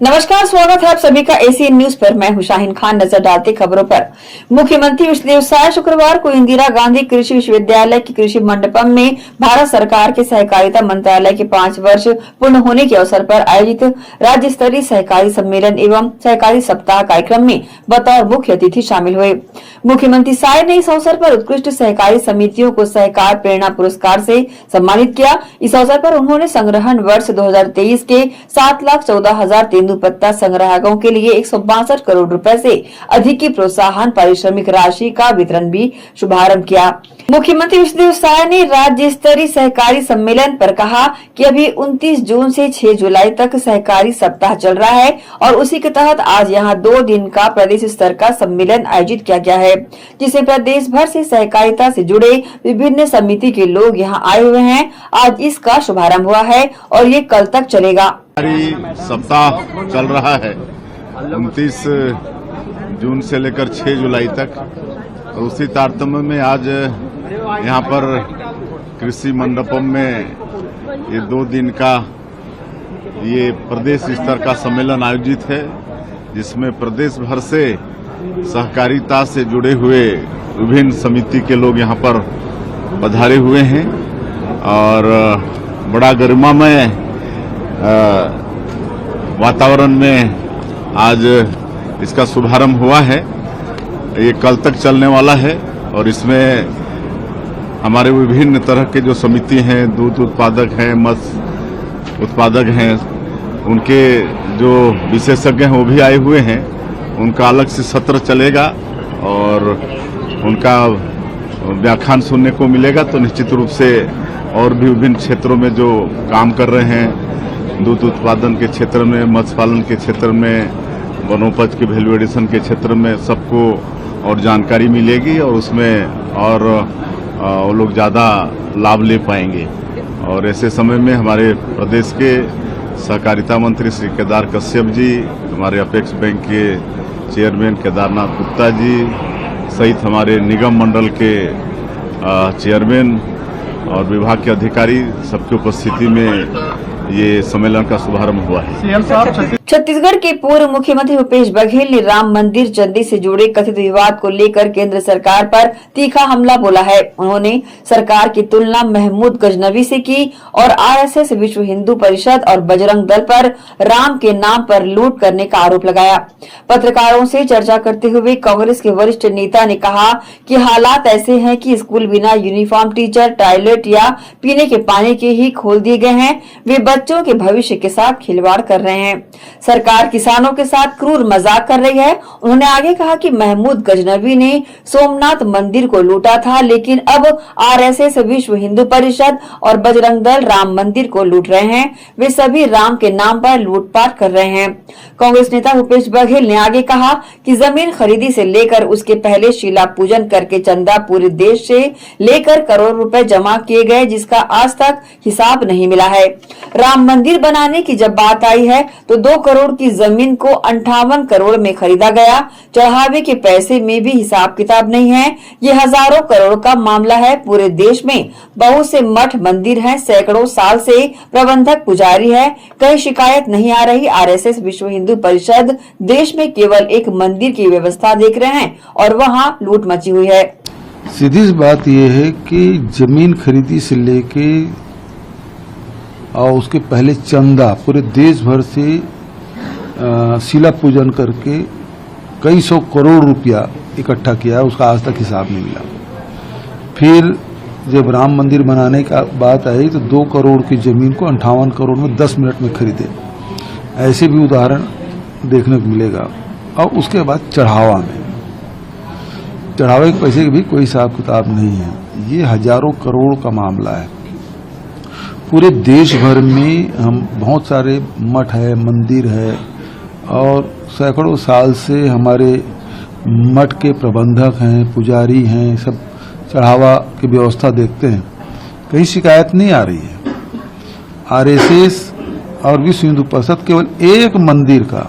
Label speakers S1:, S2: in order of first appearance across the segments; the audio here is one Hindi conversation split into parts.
S1: नमस्कार, स्वागत है आप सभी का एसीएन न्यूज पर। मैं हूं शाहीन खान। नजर डालते खबरों पर। मुख्यमंत्री विष्णु देव साय शुक्रवार को इंदिरा गांधी कृषि विश्वविद्यालय के कृषि मंडपम में भारत सरकार के सहकारिता मंत्रालय के 5 वर्ष पूर्ण होने के अवसर पर आयोजित राज्य स्तरीय सहकारी सम्मेलन एवं सहकारी सप्ताह कार्यक्रम में बतौर मुख्य अतिथि शामिल हुए। मुख्यमंत्री साय ने इस अवसर पर उत्कृष्ट सहकारी समितियों को सहकार प्रेरणा पुरस्कार से सम्मानित किया। इस अवसर पर उन्होंने संग्रहण वर्ष 2023 के 7,14,000 तेंदुपत्ता संग्राहकों के लिए 162 करोड़ रुपए से अधिक की प्रोत्साहन पारिश्रमिक राशि का वितरण भी शुभारंभ किया। मुख्यमंत्री विष्णु देव साय ने राज्य स्तरीय सहकारी सम्मेलन पर कहा कि अभी 29 जून से 6 जुलाई तक सहकारी सप्ताह चल रहा है और उसी के तहत आज यहां 2 दिन का प्रदेश स्तर का सम्मेलन आयोजित किया गया है, जिसमें प्रदेश भर से सहकारिता से जुड़े विभिन्न समिति के लोग यहां आए हुए हैं। आज इसका शुभारंभ हुआ है और ये कल तक चलेगा।
S2: सप्ताह चल रहा है 29 जून से लेकर 6 जुलाई तक। तो उसी तारतम्य में आज यहाँ पर कृषि मंडपम में ये 2 दिन का ये प्रदेश स्तर का सम्मेलन आयोजित है, जिसमें प्रदेश भर से सहकारिता से जुड़े हुए विभिन्न समिति के लोग यहाँ पर पधारे हुए हैं और बड़ा गरिमामय वातावरण में आज इसका शुभारंभ हुआ है। ये कल तक चलने वाला है और इसमें हमारे विभिन्न तरह के जो समिति हैं, दूध उत्पादक हैं, मत्स्य उत्पादक हैं, उनके जो विशेषज्ञ हैं वो भी आए हुए हैं। उनका अलग से सत्र चलेगा और उनका व्याख्यान सुनने को मिलेगा। तो निश्चित रूप से और भी विभिन्न क्षेत्रों में जो काम कर रहे हैं, दूध उत्पादन के क्षेत्र में, मत्स्य पालन के क्षेत्र में, वनोपज के वैल्यू एडिशन के क्षेत्र में सबको और जानकारी मिलेगी और उसमें और वो लोग ज़्यादा लाभ ले पाएंगे। और ऐसे समय में हमारे प्रदेश के सहकारिता मंत्री श्री केदार कश्यप जी, हमारे अपेक्स बैंक के चेयरमैन केदारनाथ गुप्ता जी सहित हमारे निगम मंडल के चेयरमैन और विभाग के अधिकारी सबकी उपस्थिति में ये सम्मेलन का शुभारंभ हुआ है।
S1: छत्तीसगढ़ के पूर्व मुख्यमंत्री भूपेश बघेल ने राम मंदिर चंदी से जुड़े कथित विवाद को लेकर केंद्र सरकार पर तीखा हमला बोला है। उन्होंने सरकार की तुलना महमूद गजनवी से की और आरएसएस, विश्व हिंदू परिषद और बजरंग दल पर राम के नाम पर लूट करने का आरोप लगाया। पत्रकारों से चर्चा करते हुए कांग्रेस के वरिष्ठ नेता ने कहा कि हालात ऐसे हैं कि स्कूल बिना यूनिफॉर्म, टीचर, टॉयलेट या पीने के पानी के ही खोल दिए गए हैं। वे बच्चों के भविष्य के साथ खिलवाड़ कर रहे हैं। सरकार किसानों के साथ क्रूर मजाक कर रही है। उन्होंने आगे कहा कि महमूद गजनवी ने सोमनाथ मंदिर को लूटा था, लेकिन अब आरएसएस, विश्व हिंदू परिषद और बजरंग दल राम मंदिर को लूट रहे हैं। वे सभी राम के नाम पर लूटपाट कर रहे हैं। कांग्रेस नेता भूपेश बघेल ने आगे कहा कि जमीन खरीदी से लेकर उसके पहले शिला पूजन करके चंदा पूरे देश से लेकर करोड़ रुपए जमा किए गए, जिसका आज तक हिसाब नहीं मिला है। राम मंदिर बनाने की जब बात आई है तो 2 करोड़ की जमीन को 58 करोड़ में खरीदा गया। चढ़ावे के पैसे में भी हिसाब किताब नहीं है। ये हजारों करोड़ का मामला है। पूरे देश में बहुत से मठ मंदिर हैं, सैकड़ों साल से प्रबंधक पुजारी है, कहीं शिकायत नहीं आ रही। आरएसएस, विश्व हिंदू परिषद देश में केवल एक मंदिर की व्यवस्था देख रहे हैं और वहां लूट मची हुई है।
S3: सीधी बात यह है कि जमीन खरीदी से लेके और उसके पहले चंदा पूरे देश भर से शिला पूजन करके कई सौ करोड़ रुपया इकट्ठा किया, उसका आज तक हिसाब नहीं मिला। फिर जब राम मंदिर बनाने का बात आई तो 2 करोड़ की जमीन को 58 करोड़ में 10 मिनट में खरीदे। ऐसे भी उदाहरण देखने को मिलेगा। और उसके बाद चढ़ावा में, चढ़ावे के पैसे की भी कोई हिसाब किताब नहीं है। ये हजारों करोड़ का मामला है। पूरे देश भर में हम बहुत सारे मठ है, मंदिर है और सैकड़ों साल से हमारे मठ के प्रबंधक हैं, पुजारी हैं, सब चढ़ावा की व्यवस्था देखते हैं, कहीं शिकायत नहीं आ रही है। आरएसएस और विश्व हिंदू परिषद केवल एक मंदिर का,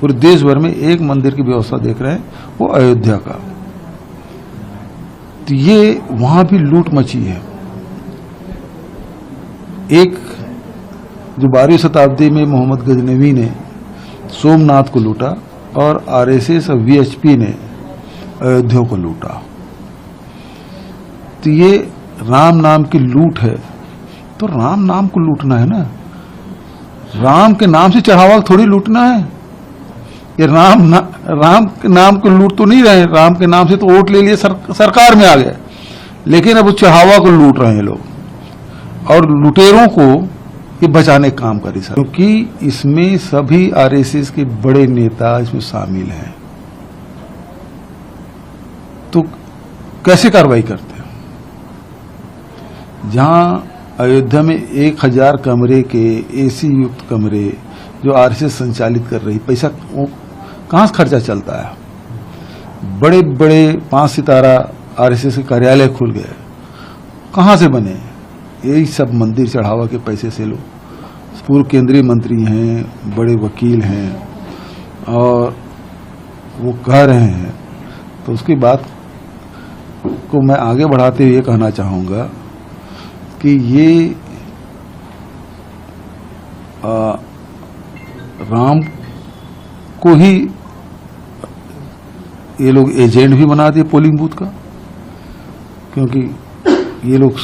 S3: पूरे देश भर में एक मंदिर की व्यवस्था देख रहे हैं, वो अयोध्या का। तो ये वहां भी लूट मची है। एक जो 12वीं शताब्दी में मोहम्मद गजनवी ने सोमनाथ को लूटा और आरएसएस और वीएचपी ने अयोध्या को लूटा। तो ये राम नाम की लूट है, तो राम नाम को लूटना है ना, राम के नाम से चढ़ावा थोड़ी लूटना है। ये राम के नाम को लूट तो नहीं रहे, राम के नाम से तो वोट ले लिए, सरकार में आ गए, लेकिन अब उस चढ़ावा को लूट रहे हैं लोग और लुटेरों को ये बचाने का काम करे सर, क्योंकि इसमें सभी आरएसएस के बड़े नेता इसमें शामिल हैं। तो कैसे कार्रवाई करते हैं? जहां अयोध्या में 1000 कमरे के एसी युक्त कमरे जो आरएसएस संचालित कर रही, पैसा कहां से खर्चा चलता है? बड़े बड़े 5 सितारा आरएसएस के कार्यालय खुल गए, कहां से बने? यही सब मंदिर चढ़ावा के पैसे से लोग, पूर्व केंद्रीय मंत्री हैं, बड़े वकील हैं और वो कह रहे हैं। तो उसकी बात को मैं आगे बढ़ाते हुए कहना चाहूंगा कि ये राम को ही ये लोग एजेंट भी बना दिए पोलिंग बूथ का, क्योंकि ये लोग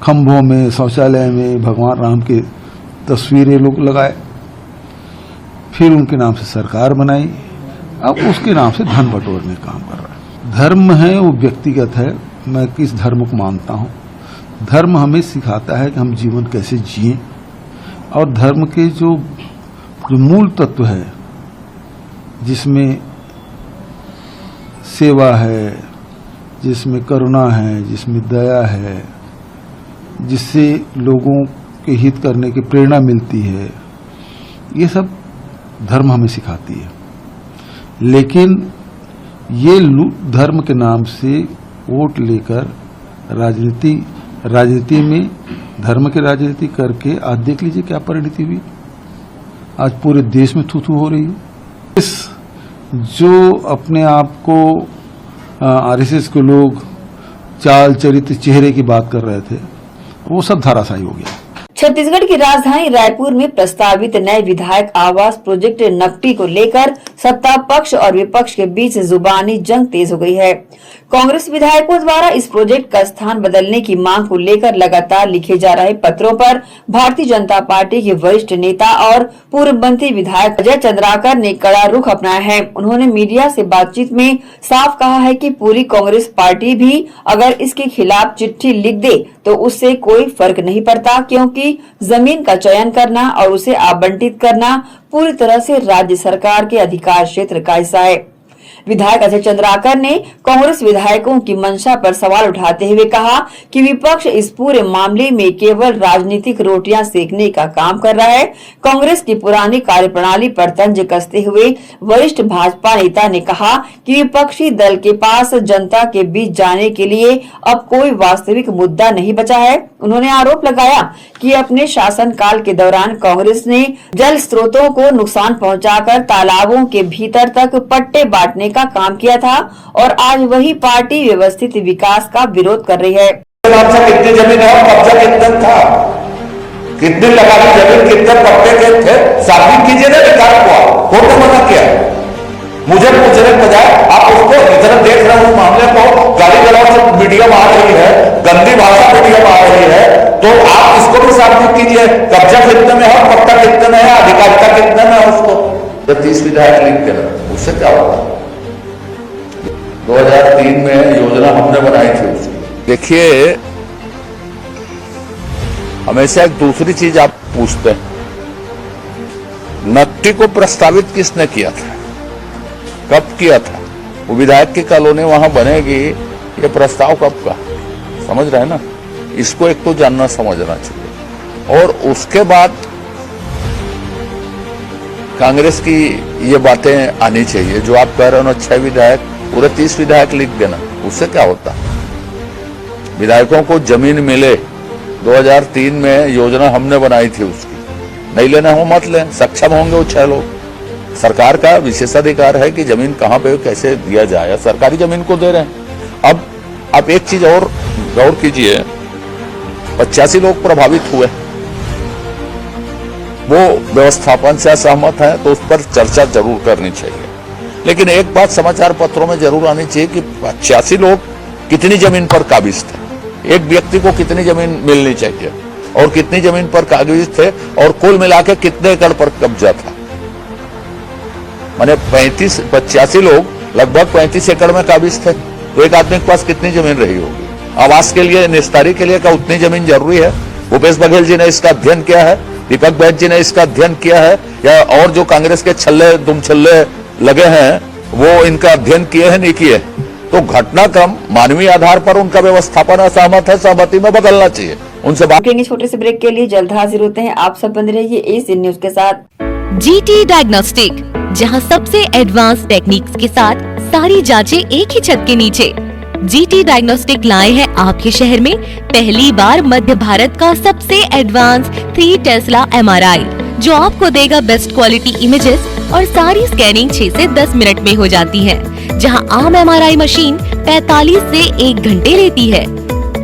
S3: खंभों में, शौचालय में भगवान राम के तस्वीरें लोग लगाए, फिर उनके नाम से सरकार बनाई, अब उसके नाम से धन बटोरने काम कर रहा है। धर्म है वो व्यक्तिगत है, मैं किस धर्म को मानता हूं। धर्म हमें सिखाता है कि हम जीवन कैसे जिएं, और धर्म के जो मूल तत्व है जिसमें सेवा है, जिसमें करुणा है, जिसमें दया है, जिससे लोगों के हित करने की प्रेरणा मिलती है, ये सब धर्म हमें सिखाती है। लेकिन ये धर्म के नाम से वोट लेकर राजनीति में धर्म की राजनीति करके आज देख लीजिए क्या परिणति हुई। आज पूरे देश में थू-थू हो रही है। इस जो अपने आप को आरएसएस के लोग चाल चरित्र चेहरे की बात कर रहे थे, वो सब धराशायी हो गया।
S1: छत्तीसगढ़ की राजधानी रायपुर में प्रस्तावित नए विधायक आवास प्रोजेक्ट नकटी को लेकर सत्ता पक्ष और विपक्ष के बीच जुबानी जंग तेज हो गई है। कांग्रेस विधायकों द्वारा इस प्रोजेक्ट का स्थान बदलने की मांग को लेकर लगातार लिखे जा रहे पत्रों पर भारतीय जनता पार्टी के वरिष्ठ नेता और पूर्व मंत्री विधायक अजय चंद्राकर ने कड़ा रुख अपनाया है। उन्होंने मीडिया से बातचीत में साफ कहा है कि पूरी कांग्रेस पार्टी भी अगर इसके खिलाफ चिट्ठी लिख दे तो उससे कोई फर्क नहीं पड़ता, क्योंकि जमीन का चयन करना और उसे आवंटित करना पूरी तरह से राज्य सरकार के अधिकार क्षेत्र का हिस्सा है। विधायक अजय चंद्राकर ने कांग्रेस विधायकों की मंशा पर सवाल उठाते हुए कहा कि विपक्ष इस पूरे मामले में केवल राजनीतिक रोटियां सेकने का काम कर रहा है। कांग्रेस की पुरानी कार्यप्रणाली पर तंज कसते हुए वरिष्ठ भाजपा नेता ने कहा कि विपक्षी दल के पास जनता के बीच जाने के लिए अब कोई वास्तविक मुद्दा नहीं बचा है। उन्होंने आरोप लगाया कि अपने शासनकाल के दौरान कांग्रेस ने जल स्रोतों को नुकसान पहुंचाकर तालाबों के भीतर तक पट्टे बांटने का काम किया था और आज वही पार्टी व्यवस्थित विकास का विरोध कर रही है।
S4: कितनी जमीन है और कब्जा कितना था, कितनी लगानी जमीन, कितने पट्टे के थे, साबित कीजिए ना। रिकॉर्ड हुआ, कोर्ट ने मना किया। मुझे पूछने के बजाय आप उसको इधर देख रहे हैं, उस मामले को गाली गलौज से मीडिया में आ रही है, गंदी भाषा मीडिया में आ रही है, तो आप इसको भी साबित कीजिए। कब्जा कितने में है और पट्टा कितने में है, अधिकारिता कितने में है। उसको 30 विधायक लिख देना, उससे क्या होगा? 2003 में योजना हमने बनाई थी उसकी। देखिए, हमेशा एक दूसरी चीज आप पूछते हैं, नकटी को प्रस्तावित किसने किया था, कब किया था? वो विधायक की कॉलोनी वहां बनेगी, ये प्रस्ताव कब का? समझ रहे हैं ना? इसको एक तो जानना समझना चाहिए। और उसके बाद कांग्रेस की ये बातें आनी चाहिए जो आप कह रहे हो ना, 6 विधायक, पूरे 30 विधायक लिख देना, उससे क्या होता? विधायकों को जमीन मिले, 2003 में योजना हमने बनाई थी उसकी, नहीं लेना हो मत लें, सक्षम होंगे वो 6 लोग। सरकार का विशेषाधिकार है कि जमीन कहां पे कैसे दिया जाए, सरकारी जमीन को दे रहे हैं। अब आप एक चीज और गौर कीजिए, 85 लोग प्रभावित हुए, वो व्यवस्थापन से असहमत है तो उस पर चर्चा जरूर करनी चाहिए। लेकिन एक बात समाचार पत्रों में जरूर आनी चाहिए कि 85 लोग कितनी जमीन पर काबिज थे, एक व्यक्ति को कितनी जमीन मिलनी चाहिए और कितनी जमीन पर काबिज थे और कुल मिला के कितने एकड़ पर कब्जा था। माने 85 लोग लगभग 35 एकड़ में काबिज थे, तो एक आदमी के पास कितनी जमीन रही होगी। आवास के लिए, निस्तारी के लिए क्या उतनी जमीन जरूरी है? भूपेश बघेल जी ने इसका अध्ययन किया है, दीपक बैज जी ने इसका अध्ययन किया है, या और जो कांग्रेस के छल्ले दुमछल्ले लगे हैं वो इनका अध्ययन किए हैं, नहीं किए? तो घटनाक्रम मानवीय आधार पर उनका व्यवस्थापन असहमत है, सहमति में बदलना चाहिए। उनसे बात
S1: रुकेंगे छोटे से ब्रेक के लिए, जल्द हाजिर होते हैं। आप सब बंद रहिए एसीएन न्यूज के साथ।
S5: जीटी डायग्नोस्टिक, जहां सबसे एडवांस टेक्निक्स के साथ सारी जांचें एक ही छत के नीचे। जीटी डायग्नोस्टिक लाए हैं आपके शहर में पहली बार मध्य भारत का सबसे एडवांस 3 टेस्ला एमआरआई, जो आपको देगा बेस्ट क्वालिटी इमेजेस और सारी स्कैनिंग 6 से 10 मिनट में हो जाती है, जहां आम एमआरआई मशीन 45 से 1 घंटे लेती है।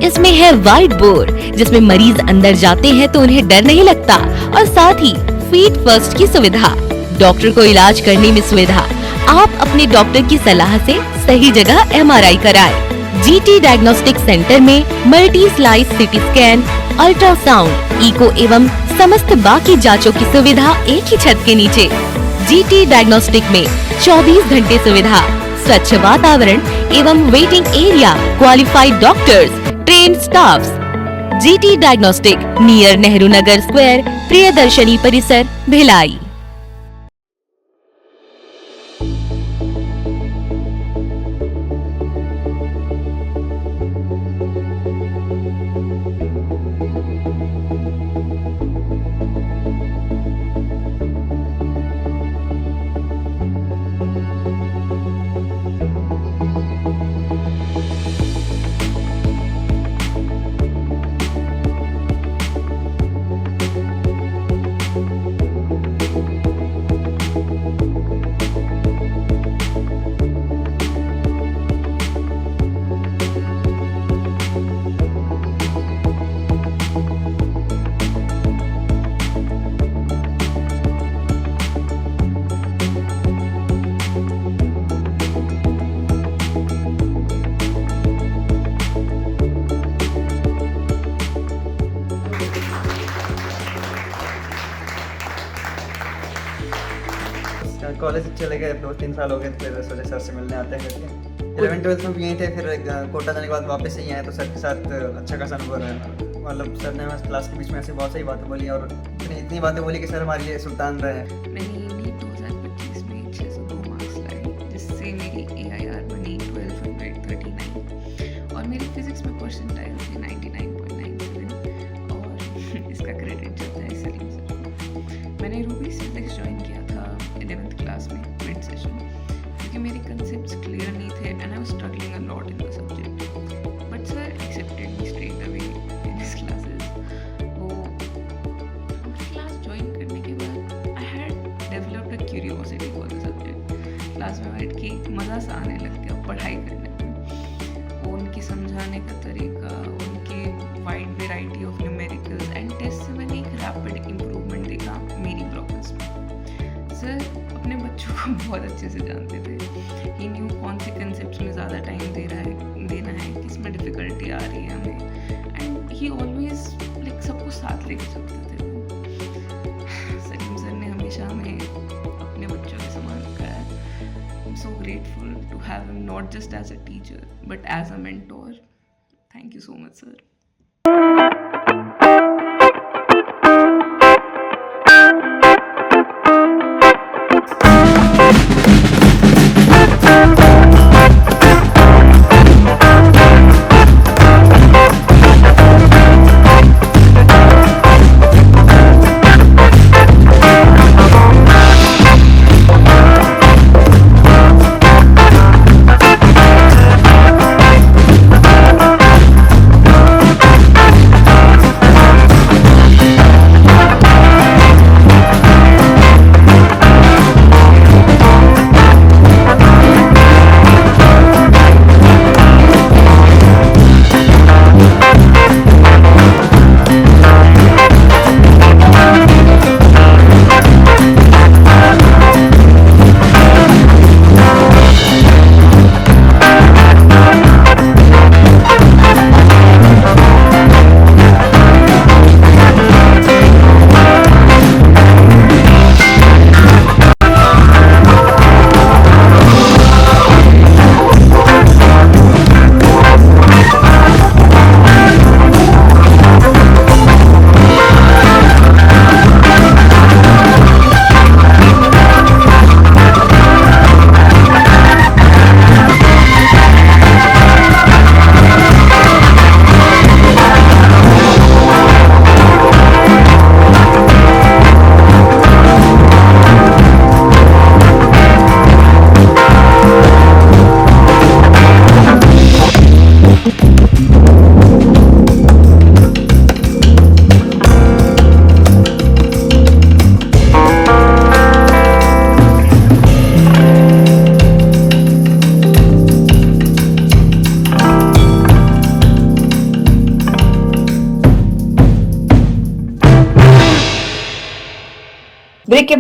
S5: इसमें है वाइट बोर्ड, जिसमें मरीज अंदर जाते हैं तो उन्हें डर नहीं लगता, और साथ ही फीट फर्स्ट की सुविधा, डॉक्टर को इलाज करने में सुविधा। आप अपने डॉक्टर की सलाह से सही जगह एमआरआई कराएं। जीटी डायग्नोस्टिक सेंटर में multi slice CT scan, ultrasound, echo एवं समस्त बाकी जांचों की सुविधा एक ही छत के नीचे। जीटी डायग्नोस्टिक में 24 घंटे सुविधा, स्वच्छ वातावरण एवं waiting area, qualified doctors, trained staffs. GT diagnostic, near Nehru Nagar square, Priyadarshini परिसर, भिलाई।
S6: कॉलेज चले गए, 2-3 साल हो गए, फिर सोचे सर से मिलने आते हैं करके। 11th-12th में भी यहीं थे, फिर कोटा जाने के बाद वापस यहीं आए तो सर के साथ अच्छा खासा अनुभव रहा। मतलब सर ने हमारे क्लास के बीच में ऐसी बहुत सारी बातें बोली और इतनी बातें बोली कि सर हमारे लिए सुल्तान रहे।
S7: मैंने नीट 2025 में 602 मार्क्स लाए, जिससे मेरी AIR बनी 1239 और मेरी फिजिक्स में परसेंटाइल थी 99.97 और इसका क्रेडिट जाता है सलीम सर को। मैंने रूबी फिजिक्स ज्वाइन किया था 11th क्लास में मिड सेशन, क्योंकि मेरे कंसेप्ट्स क्लियर नहीं थे and I was struggling a lot in the subject, but sir accepted me straight away in his classes. वो क्लास ज्वाइन करने के बाद I had developed a curiosity for the subject. Class में बैठ के मज़ा सा आने लग गया पढ़ाई करने में। उनकी समझाने का तरीका, उनकी wide variety of numericals and test से मैंने एक रैपिड इम्प्रूवमेंट देखा मेरी प्रोग्रेस में। सर अपने बच्चों को बहुत अच्छे से जानते थे। ही न्यू कौन से कंसेप्ट में ज़्यादा टाइम देना है, किस में डिफ़िकल्टी आ रही है हमें, एंड ही ऑलवेज लाइक सबको साथ लेके चलते थे। सलीम सर ने हमेशा हमें अपने बच्चों के समान रखा है। I am so grateful to have him not just as a teacher but as a mentor. Thank you so much sir.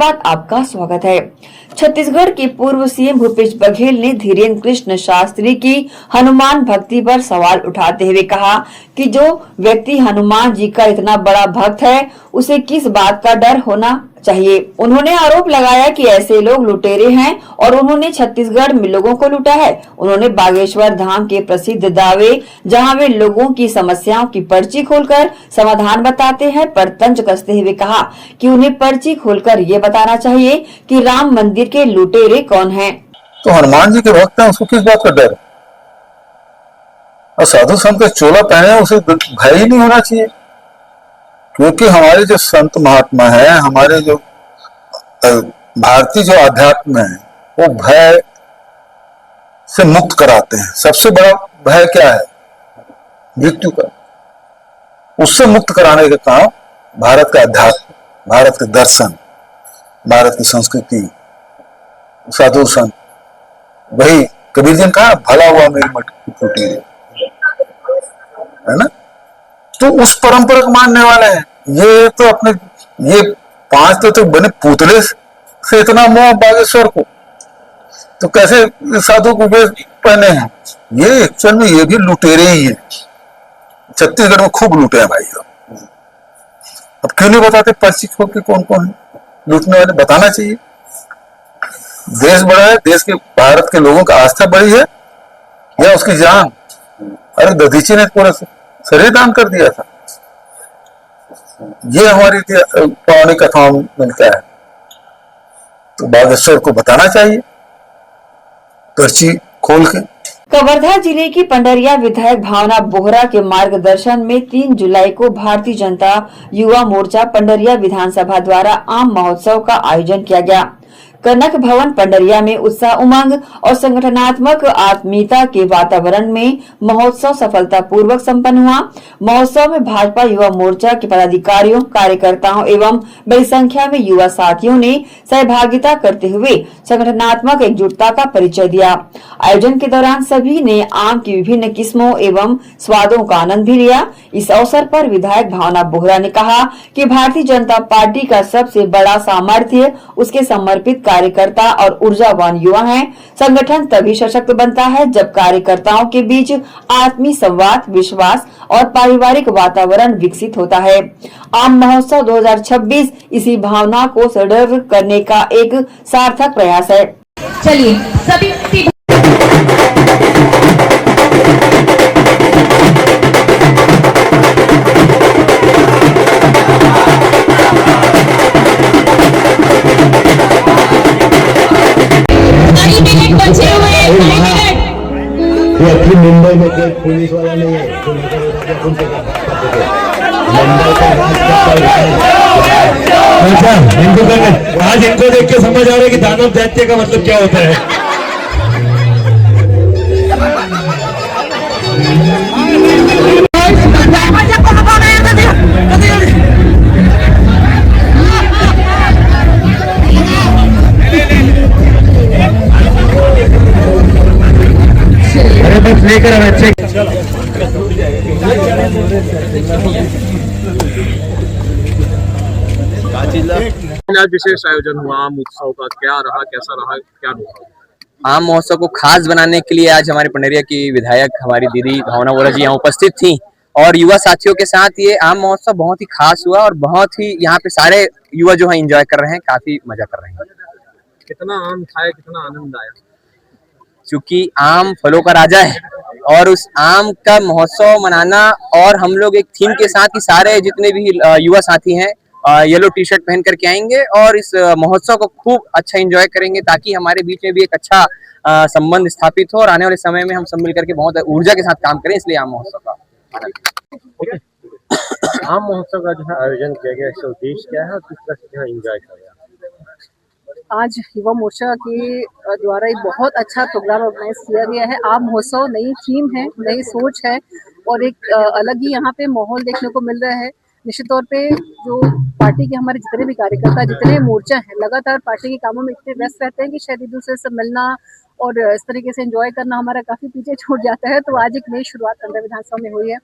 S1: धन्यवाद, आपका स्वागत है। छत्तीसगढ़ के पूर्व सीएम भूपेश बघेल ने धीरेन्द्र कृष्ण शास्त्री की हनुमान भक्ति पर सवाल उठाते हुए कहा कि जो व्यक्ति हनुमान जी का इतना बड़ा भक्त है, उसे किस बात का डर होना चाहिए। उन्होंने आरोप लगाया कि ऐसे लोग लुटेरे हैं और उन्होंने छत्तीसगढ़ में लोगों को लूटा है। उन्होंने बागेश्वर धाम के प्रसिद्ध दावे, जहां वे लोगों की समस्याओं की पर्ची खोलकर समाधान बताते हैं, पर तंज कसते हुए कहा कि उन्हें पर्ची खोलकर ये बताना चाहिए कि राम मंदिर के लुटेरे कौन हैं।
S8: तो हनुमान जी के भक्त हैं, उसको किस बात का डर? और साधु संत का चोला पहने उसे भय ही नहीं होना चाहिए, क्योंकि हमारे जो संत महात्मा है, हमारे जो भारतीय जो अध्यात्म है, वो भय से मुक्त कराते हैं। सबसे बड़ा भय क्या है? मृत्यु का। उससे मुक्त कराने का काम भारत का अध्यात्म, भारत के दर्शन, भारत की संस्कृति, साधु संत, वही कबीर जी ने कहा, भला हुआ मेरी मटकी फूटी है ना। तो उस परंपरा को मानने वाले हैं। ये तो अपने ये 5 तो बने पुतले से इतना मोह बागेश्वर को, तो कैसे साधु को पहने हैं? ये एक्चुअल में ये भी लुटेरे ही हैं। छत्तीसगढ़ में खूब लूटे हैं भाई लोग। अब क्यों नहीं बताते पर्ची खोल के कौन कौन है लूटने वाले? बताना चाहिए। देश बड़ा है, देश के भारत के लोगों का आस्था बड़ी है या उसकी जान? अरे दधीची ने पूरा शरीर दान कर दिया था। ये हमारी पौराणिक कथाओं में मिलता है। तो बागेश्वर को बताना चाहिए पर्ची खोल के।
S1: कवर्धा जिले की पंडरिया विधायक भावना बोहरा के मार्गदर्शन में 3 जुलाई को भारतीय जनता युवा मोर्चा पंडरिया विधानसभा द्वारा आम महोत्सव का आयोजन किया गया। कनक भवन पंडरिया में उत्साह, उमंग और संगठनात्मक आत्मीयता के वातावरण में महोत्सव सफलतापूर्वक संपन्न हुआ। महोत्सव में भाजपा युवा मोर्चा के पदाधिकारियों, कार्यकर्ताओं एवं बड़ी संख्या में युवा साथियों ने सहभागिता करते हुए संगठनात्मक एकजुटता का परिचय दिया। आयोजन के दौरान सभी ने आम की विभिन्न किस्मों एवं स्वादों का आनंद भी लिया। इस अवसर पर विधायक भावना बोहरा ने कहा कि भारतीय जनता पार्टी का सबसे बड़ा सामर्थ्य उसके समर्पित कार्यकर्ता और ऊर्जावान युवा हैं। संगठन तभी सशक्त बनता है जब कार्यकर्ताओं के बीच आत्मीय संवाद, विश्वास और पारिवारिक वातावरण विकसित होता है। आम महोत्सव 2026 इसी भावना को सुदृढ़ करने का एक सार्थक प्रयास है।
S9: चलिए सभी बचे हुए
S10: मुंबई में कोई पुलिस वाला नहीं है। आज इनको देख के समझ आ रहा है कि दानव दैत्य का मतलब क्या होता है। लेकर
S11: आज विशेष आयोजन हुआ आम उत्सव का, क्या रहा, कैसा रहा, क्या रहा?
S12: आम महोत्सव को खास बनाने के लिए आज हमारे पंडरिया की विधायक हमारी दीदी भावना बोहरा जी यहाँ उपस्थित थी और युवा साथियों के साथ ये आम महोत्सव बहुत ही खास हुआ और बहुत ही यहाँ पे सारे युवा जो है एंजॉय कर रहे हैं, काफी मजा कर रहे हैं।
S11: कितना आम खाए, कितना आनंद आया?
S12: क्योंकि आम फलों का राजा है और उस आम का महोत्सव मनाना और हम लोग एक थीम के साथ ही सारे जितने भी युवा साथी हैं येलो टी शर्ट पहन करके आएंगे और इस महोत्सव को खूब अच्छा एंजॉय करेंगे ताकि हमारे बीच में भी एक अच्छा संबंध स्थापित हो और आने वाले समय में हम सब मिल करके बहुत ऊर्जा के साथ काम करें, इसलिए आम महोत्सव का
S11: आम महोत्सव का जो है आयोजन किया गया, इसका उद्देश्य क्या है और किस तरह से एंजॉय किया गया?
S13: आज युवा मोर्चा के द्वारा एक बहुत अच्छा प्रोग्राम ऑर्गेनाइज किया गया है। आम महोत्सव नई थीम है, नई सोच है और एक अलग ही यहाँ पे माहौल देखने को मिल रहा है। निश्चित तौर पे जो पार्टी के हमारे जितने भी कार्यकर्ता, जितने मोर्चा हैं, लगातार पार्टी के कामों में इतने व्यस्त रहते हैं कि शायद एक दूसरे से मिलना और इस तरीके से एंजॉय करना हमारा काफी पीछे छूट जाता है। तो आज एक नई शुरुआत पंडरिया विधानसभा में हुई है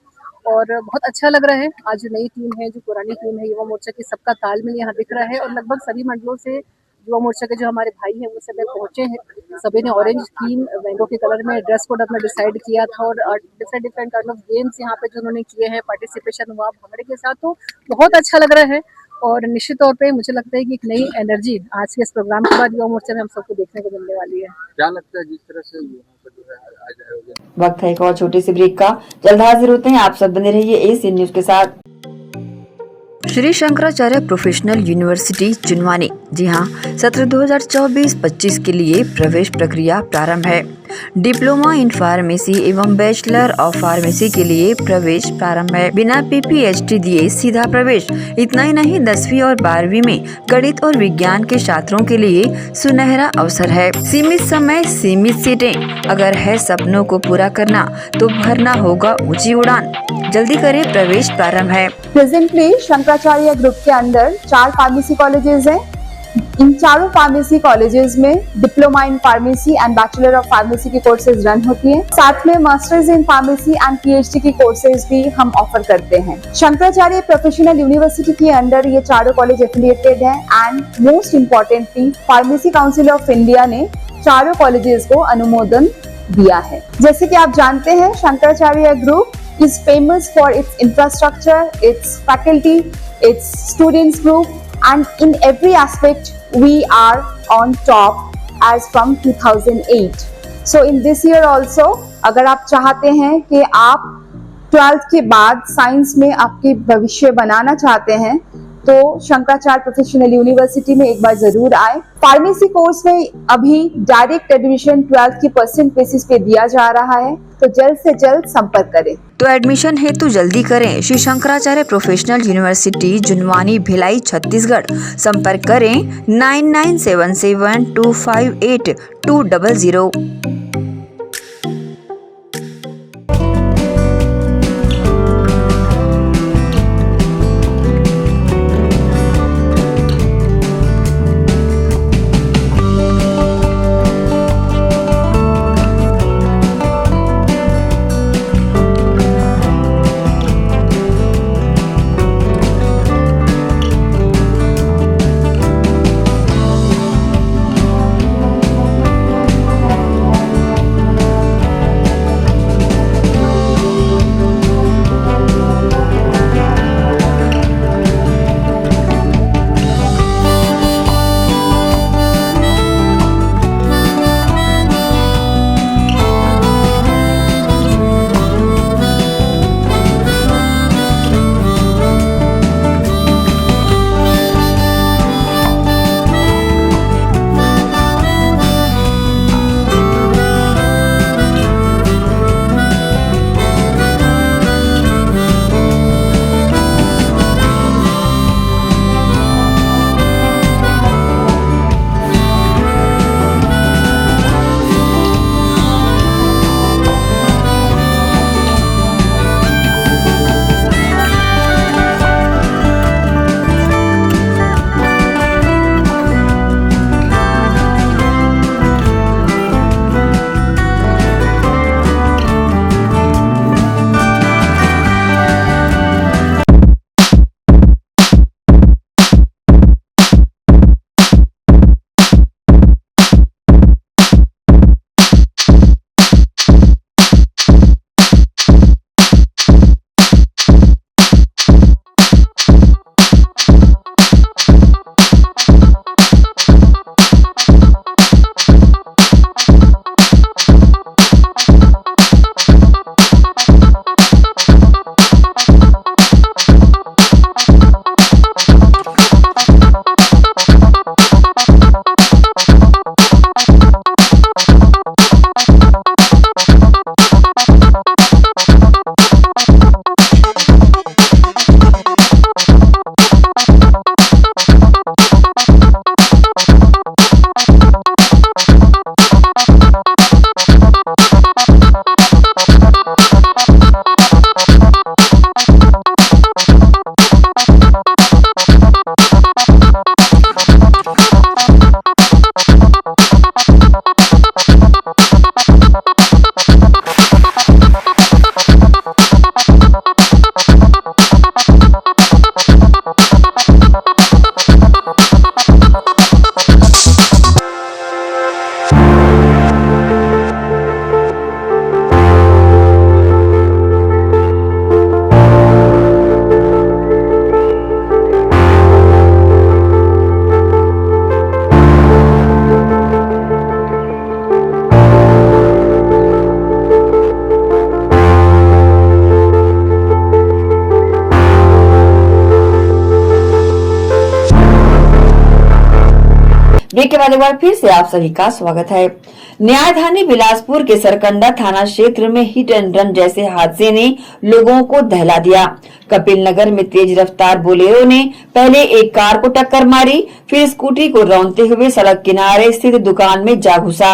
S13: और बहुत अच्छा लग रहा है। आज जो नई टीम है, जो पुरानी टीम है युवा मोर्चा की, सबका तालमेल यहाँ दिख रहा है और लगभग सभी मंडलों से युवा मोर्चा के जो हमारे भाई हैं वो सब पहुंचे हैं। सभी ने ऑरेंज थीम मैंगो के कलर में ड्रेस कोड अपना डिसाइड किया था और डिफरेंट काइंड ऑफ गेम्स यहाँ पे जो उन्होंने किए हैं, पार्टिसिपेशन हुआ भांगड़े के साथ, तो बहुत अच्छा लग रहा है। और निश्चित तौर पे मुझे लगता है कि एक नई एनर्जी आज के इस प्रोग्राम के बाद युवा मोर्चा में हम सबको देखने को मिलने वाली है।
S11: क्या लगता है जिस तरह से युवाओं का जो है आज आयोजन।
S1: वक्त है एक और छोटी सी ब्रेक का, जल्द हाजिर होते हैं। आप सब बने रहिए एसी न्यूज के साथ। श्री शंकराचार्य प्रोफेशनल यूनिवर्सिटी जुनवानी, जी हाँ, सत्र 2024-25 के लिए प्रवेश प्रक्रिया प्रारंभ है। डिप्लोमा इन फार्मेसी एवं बैचलर ऑफ फार्मेसी के लिए प्रवेश प्रारंभ है। बिना PPHD दिए सीधा प्रवेश। इतना ही नहीं, 10वीं और 12वीं में गणित और विज्ञान के छात्रों के लिए सुनहरा अवसर है। सीमित समय, सीमित सीटें। अगर है सपनों को पूरा करना तो भरना होगा ऊंची उड़ान। जल्दी करें, प्रवेश प्रारंभ है।
S14: प्रेजेंटली शंकराचार्य ग्रुप के अंदर 4 फार्मेसी कॉलेजेस हैं। इन चारों फार्मेसी कॉलेजेस में diploma in pharmacy and bachelor of pharmacy की कोर्सेज रन होती हैं। साथ में masters in pharmacy and PhD की कोर्सेज भी हम ऑफर करते हैं। शंकराचार्य प्रोफेशनल यूनिवर्सिटी के अंदर ये चारों कॉलेज एफिलिएटेड हैं and most importantly pharmacy council of India ने चारों कॉलेजेस को अनुमोदन दिया है। जैसे कि आप जानते हैं, Shankaracharya group is famous for its infrastructure, its faculty, its students group, and in every aspect we are on top as from 2008. So in this year also, अगर आप चाहते हैं कि आप 12th के बाद साइंस में आपके भविष्य बनाना चाहते हैं तो शंकराचार्य प्रोफेशनल यूनिवर्सिटी में एक बार जरूर आए। फार्मेसी कोर्स में अभी डायरेक्ट एडमिशन 12th की परसेंट बेसिस पे दिया जा रहा है, तो जल्द से जल्द संपर्क करें।
S1: तो एडमिशन हेतु जल्दी करें। Shri Shankaracharya professional university Junwani, Bhilai, Chhattisgarh. संपर्क करें 9977258200। ब्रेक के बाद एक बार फिर से आप सभी का स्वागत है। न्यायधानी बिलासपुर के सरकंडा थाना क्षेत्र में हिट एंड रन जैसे हादसे ने लोगों को दहला दिया। कपिल नगर में तेज रफ्तार बोलेरो ने पहले एक कार को टक्कर मारी, फिर स्कूटी को रौंदते हुए सड़क किनारे स्थित दुकान में जा घुसा।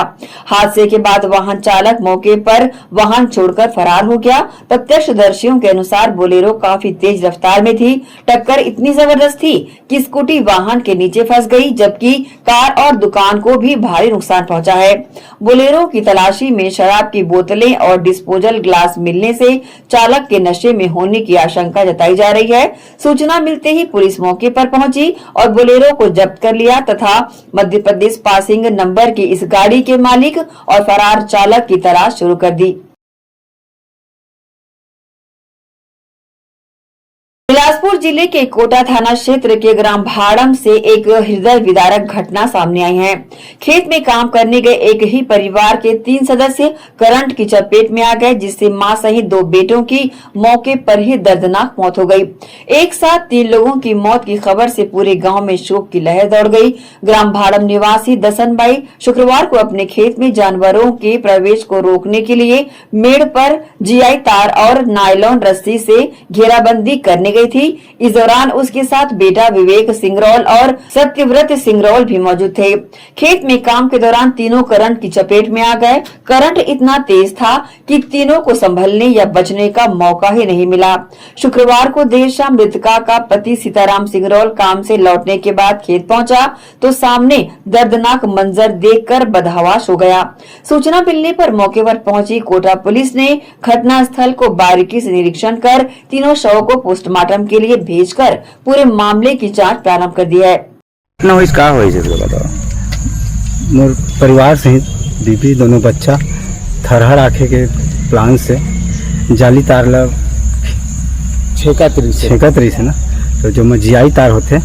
S1: हादसे के बाद वाहन चालक मौके पर वाहन छोड़कर फरार हो गया। प्रत्यक्षदर्शियों के अनुसार बोलेरो काफी तेज रफ्तार में थी। टक्कर इतनी जबरदस्त थी कि स्कूटी वाहन के नीचे फंस गई, जबकि कार और दुकान को भी भारी नुकसान पहुंचा है। बोलेरो की तलाशी में शराब की बोतलें और डिस्पोजल ग्लास मिलने से चालक के नशे में होने की आशंका जताई जा रही है। सूचना मिलते ही पुलिस मौके पर पहुंची और बोलेरो को जब्त कर लिया तथा मध्य प्रदेश पासिंग नंबर की इस गाड़ी के मालिक और फरार चालक की तलाश शुरू कर दी। बिलासपुर जिले के कोटा थाना क्षेत्र के ग्राम भाड़म से एक हृदय विदारक घटना सामने आई है। खेत में काम करने गए एक ही परिवार के 3 सदस्य करंट की चपेट में आ गए, जिससे मां सहित 2 बेटों की मौके पर ही दर्दनाक मौत हो गई। एक साथ 3 लोगों की मौत की खबर से पूरे गांव में शोक की लहर दौड़ गई। ग्राम भाड़म निवासी दसनबाई शुक्रवार को अपने खेत में जानवरों के प्रवेश को रोकने के लिए मेड़ पर जीआई तार और नायलॉन रस्सी से घेराबंदी करने गई थी। इस दौरान उसके साथ बेटा विवेक सिंगरौल और सत्यव्रत सिंगरौल भी मौजूद थे। खेत में काम के दौरान तीनों करंट की चपेट में आ गए। करंट इतना तेज था कि तीनों को संभलने या बचने का मौका ही नहीं मिला। शुक्रवार को देर शाम मृतका का पति सीताराम सिंगरौल काम से लौटने के बाद खेत पहुंचा तो सामने दर्दनाक मंजर देखकर बदहवास हो गया। सूचना मिलने पर मौके पर पहुंची कोटा पुलिस ने घटना स्थल को बारीकी से निरीक्षण कर तीनों शवों को पोस्टमार्टम के लिए भेजकर पूरे मामले की जांच प्रारंभ कर दी है।
S15: मोर परिवार सहित बीबी दोनों बच्चा थरहर आखे के प्लान से जाली तार ला छेकतरी से ना, तो जो में जीआई तार होते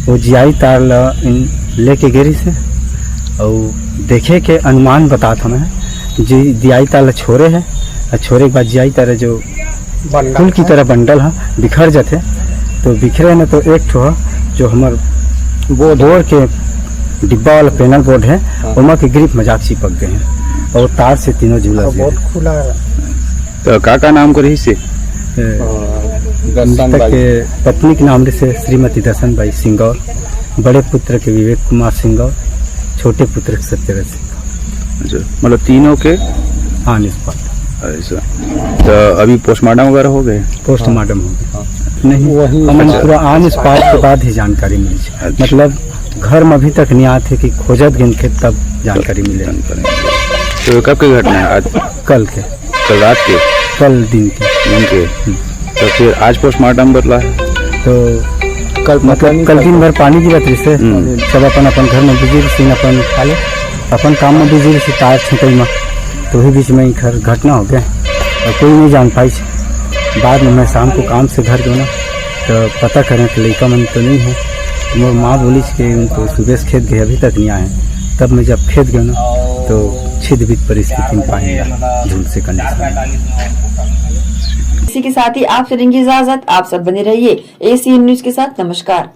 S15: वो जीआई तार ला लेके गिरी से और देखे के अनुमान बता था मैं जी जीआई तार ला छोड़े है और छोड़े के बाद जीआई तार जो फूल की तरह बंडल है बिखर जाते, तो बिखरे न तो एक ठो जो हमार बोर्ड के डिब्बा वाला पैनल बोर्ड है उमा के ग्रिप मजाक चिपक गए हैं और तार से तीनों झूला खुला।
S16: तो का नाम को रही से
S15: पत्नी के नाम से श्रीमती दसनबाई सिंगौर, बड़े पुत्र के विवेक कुमार सिंगौर, छोटे पुत्र के सत्यव्रत सिंगौर।
S16: मतलब तीनों के
S15: हाँ निष्पात।
S16: ऐसा तो अभी पोस्टमार्टम वगैरह हो गए?
S15: पोस्टमार्टम हो गए नहीं, हमें पूरा ऑन स्पॉट के बाद ही जानकारी मिली। अच्छा। मतलब घर में अभी तक नहीं आते कि खोजत गिन के तब जानकारी मिले।
S16: तो कब की घटना है? आज
S15: कल
S16: रात के?
S15: कल दिन के।
S16: तो फिर आज पोस्टमार्टम बदला है
S15: तो कल मतलब कल दिन भर पानी गिरत रही से सब अपन घर में बिजी रही, अपन काम में बिजी रही, तार छटई में तो वही बीच में घर घटना हो गया और कोई नहीं जान पाई। बाद में मैं शाम को काम से घर गया ना तो पता करें कि लड़का मन तो नहीं है, तो मोर माँ बोली कि उनको सुबह से खेत गए अभी तक नहीं आए। तब मैं जब खेत गया ना तो छिद-बिद परिस्थिति में पाएंगे झूल से कंडीशन।
S1: इसी के साथ ही आप से लेंगे इजाजत। आप सब बने रहिए एसीएन न्यूज के साथ। नमस्कार।